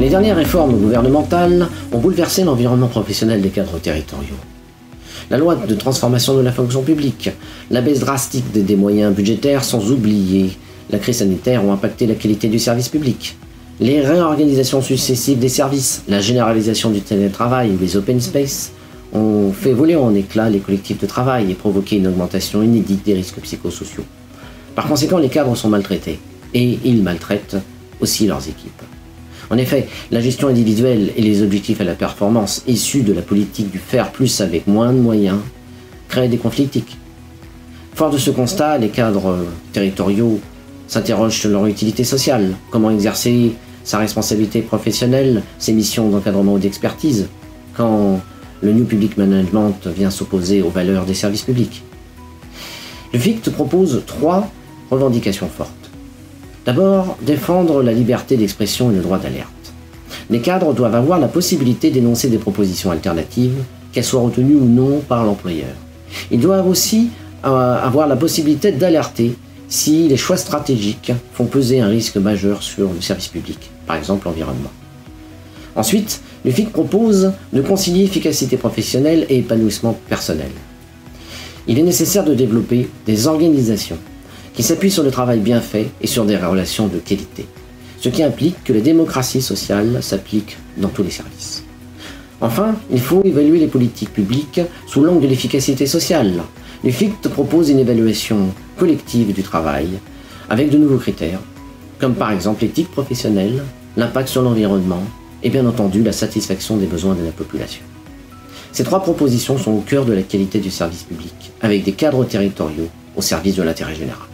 Les dernières réformes gouvernementales ont bouleversé l'environnement professionnel des cadres territoriaux. La loi de transformation de la fonction publique, la baisse drastique des moyens budgétaires sans oublier la crise sanitaire ont impacté la qualité du service public. Les réorganisations successives des services, la généralisation du télétravail ou les open space ont fait voler en éclats les collectifs de travail et provoqué une augmentation inédite des risques psychosociaux. Par conséquent, les cadres sont maltraités et ils maltraitent aussi leurs équipes. En effet, la gestion individuelle et les objectifs à la performance issus de la politique du faire plus avec moins de moyens créent des conflits éthiques. Fort de ce constat, les cadres territoriaux s'interrogent sur leur utilité sociale, comment exercer sa responsabilité professionnelle, ses missions d'encadrement ou d'expertise, quand le New Public Management vient s'opposer aux valeurs des services publics. Le FICT propose 3 revendications fortes. D'abord, défendre la liberté d'expression et le droit d'alerte. Les cadres doivent avoir la possibilité d'énoncer des propositions alternatives, qu'elles soient retenues ou non par l'employeur. Ils doivent aussi avoir la possibilité d'alerter si les choix stratégiques font peser un risque majeur sur le service public, par exemple l'environnement. Ensuite, le FICT propose de concilier efficacité professionnelle et épanouissement personnel. Il est nécessaire de développer des organisations qui s'appuient sur le travail bien fait et sur des relations de qualité, ce qui implique que la démocratie sociale s'applique dans tous les services. Enfin, il faut évaluer les politiques publiques sous l'angle de l'efficacité sociale. Le FICT propose une évaluation collective du travail avec de nouveaux critères, comme par exemple l'éthique professionnelle, l'impact sur l'environnement et bien entendu la satisfaction des besoins de la population. Ces 3 propositions sont au cœur de la qualité du service public, avec des cadres territoriaux au service de l'intérêt général.